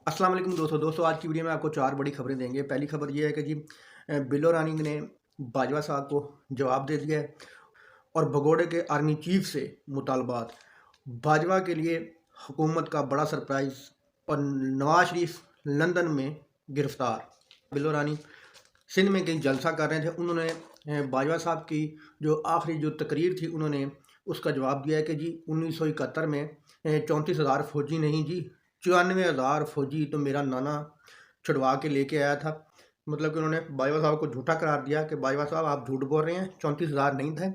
अस्सलाम वालेकुम दोस्तों आज की वीडियो में आपको 4 बड़ी खबरें देंगे। पहली खबर ये है कि बिलो रानी ने बाजवा साहब को जवाब दे दिया है और भगोड़े के आर्मी चीफ से मुतालबात। बाजवा के लिए हुकूमत का बड़ा सरप्राइज़ और नवाज शरीफ लंदन में गिरफ्तार। बिलो रानी सिंध में कहीं जलसा कर रहे थे। उन्होंने बाजवा साहब की जो आखिरी जो तकरीर थी उन्होंने उसका जवाब दिया है कि जी 1971 में 34,000 फौजी नहीं जी 94,000 फौजी तो मेरा नाना छुड़वा के लेके आया था। मतलब कि उन्होंने बाजवा साहब को झूठा करार दिया कि बाजवा साहब आप झूठ बोल रहे हैं, 34,000 नहीं थे,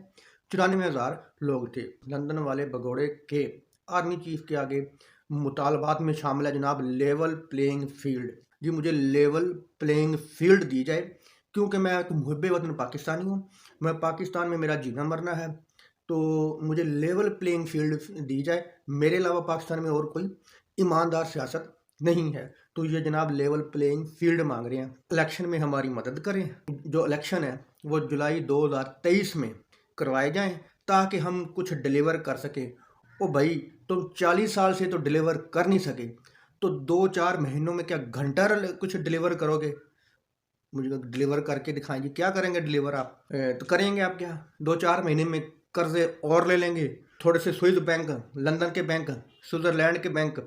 94,000 लोग थे। लंदन वाले भगोड़े के आर्मी चीफ के आगे मुतालबात में शामिल है जनाब लेवल प्लेइंग फील्ड। जी मुझे लेवल प्लेइंग फील्ड दी जाए क्योंकि मैं एक मुहब्ब वतन पाकिस्तानी हूँ। मैं पाकिस्तान में मेरा जीना मरना है, तो मुझे लेवल प्लेइंग फील्ड दी जाए। मेरे अलावा पाकिस्तान में और कोई ईमानदार सियासत नहीं है, तो ये जनाब लेवल प्लेइंग फील्ड मांग रहे हैं। इलेक्शन में हमारी मदद करें। जो इलेक्शन है वो जुलाई 2023 में करवाए जाएं ताकि हम कुछ डिलीवर कर सकें। ओ भाई तुम 40 साल से तो डिलीवर कर नहीं सके, तो 2-4 महीनों में क्या घंटा कुछ डिलीवर करोगे? मुझे डिलीवर करके दिखाएं जी। क्या करेंगे डिलीवर आप? तो करेंगे आप क्या? 2-4 महीने में कर्जे और ले लेंगे। थोड़े से स्विस बैंक, लंदन के बैंक, स्विट्ज़रलैंड के बैंक,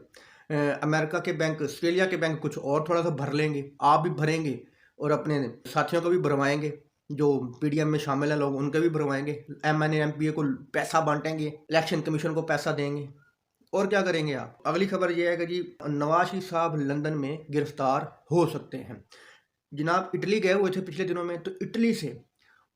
अमेरिका के बैंक, ऑस्ट्रेलिया के बैंक कुछ और थोड़ा सा भर लेंगे। आप भी भरेंगे और अपने साथियों को भी भरवाएंगे। जो पीडीएम में शामिल हैं लोग उनके भी भरवाएंगे। एमएनए एमपीए को पैसा बांटेंगे, इलेक्शन कमीशन को पैसा देंगे। और क्या करेंगे आप? अगली खबर यह है कि जी नवाज शरीफ साहब लंदन में गिरफ्तार हो सकते हैं। जनाब इटली गए हुए थे पिछले दिनों में, तो इटली से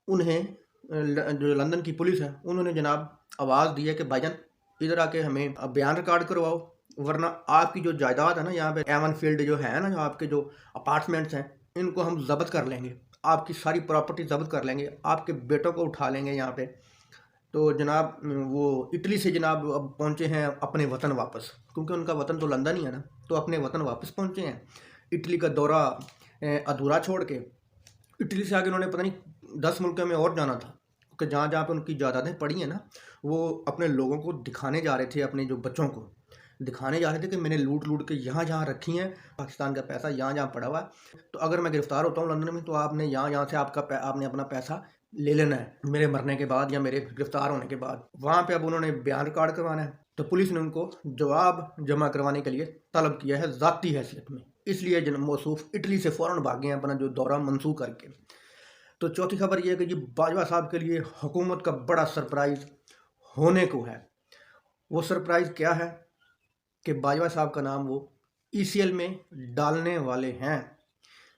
उन्हें जो लंदन की पुलिस है उन्होंने जनाब आवाज़ दी है कि भाईजान इधर आके हमें बयान रिकॉर्ड करवाओ, वरना आपकी जो जायदाद है ना यहाँ पे एवन फील्ड जो है ना, जो आपके जो अपार्टमेंट्स हैं इनको हम जब्त कर लेंगे, आपकी सारी प्रॉपर्टी जब्त कर लेंगे, आपके बेटों को उठा लेंगे यहाँ पे। तो जनाब वो इटली से जनाब अब पहुँचे हैं अपने वतन वापस, क्योंकि उनका वतन तो लंदन ही है ना, तो अपने वतन वापस पहुँचे हैं। इटली का दौरा अधूरा छोड़ के इटली से आगे उन्होंने पता नहीं 10 मुल्कों में और जाना था, क्योंकि जहाँ जहाँ पे उनकी जायदादें पड़ी हैं ना, वो अपने लोगों को दिखाने जा रहे थे, अपने जो बच्चों को दिखाने जा रहे थे कि मैंने लूट लूट के यहाँ जहाँ रखी हैं, पाकिस्तान का पैसा यहाँ जहाँ पड़ा हुआ है, तो अगर मैं गिरफ्तार होता हूँ लंदन में तो आपने यहाँ यहाँ से आपने अपना पैसा ले लेना है मेरे मरने के बाद या मेरे गिरफ्तार होने के बाद। वहाँ पे अब उन्होंने बयान रिकॉर्ड करवाना है, तो पुलिस ने उनको जवाब जमा करवाने के लिए तलब किया है ज़ाती हैसियत में। इसलिए मौसूफ इटली से फ़ौरन भागे हैं अपना जो दौरा मनसूख करके। तो चौथी खबर यह है कि जी बाजवा साहब के लिए हुकूमत का बड़ा सरप्राइज़ होने को है। वो सरप्राइज़ क्या है कि बाजवा साहब का नाम वो ईसीएल में डालने वाले हैं,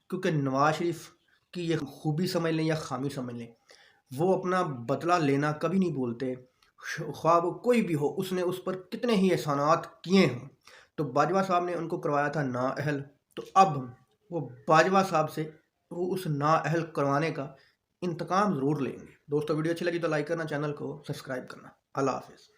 क्योंकि नवाज शरीफ की ये खूबी समझ लें या खामी समझ लें, वो अपना बदला लेना कभी नहीं बोलते। ख्वाह वो कोई भी हो, उसने उस पर कितने ही एहसानात किए हों, तो बाजवा साहब ने उनको करवाया था नाअहल, तो अब वो बाजवा साहब से वो उस नाअहल करवाने का इंतकाम ज़रूर लेंगे। दोस्तों वीडियो अच्छी लगी तो लाइक करना, चैनल को सब्सक्राइब करना। अल्लाह हाफ़िज़।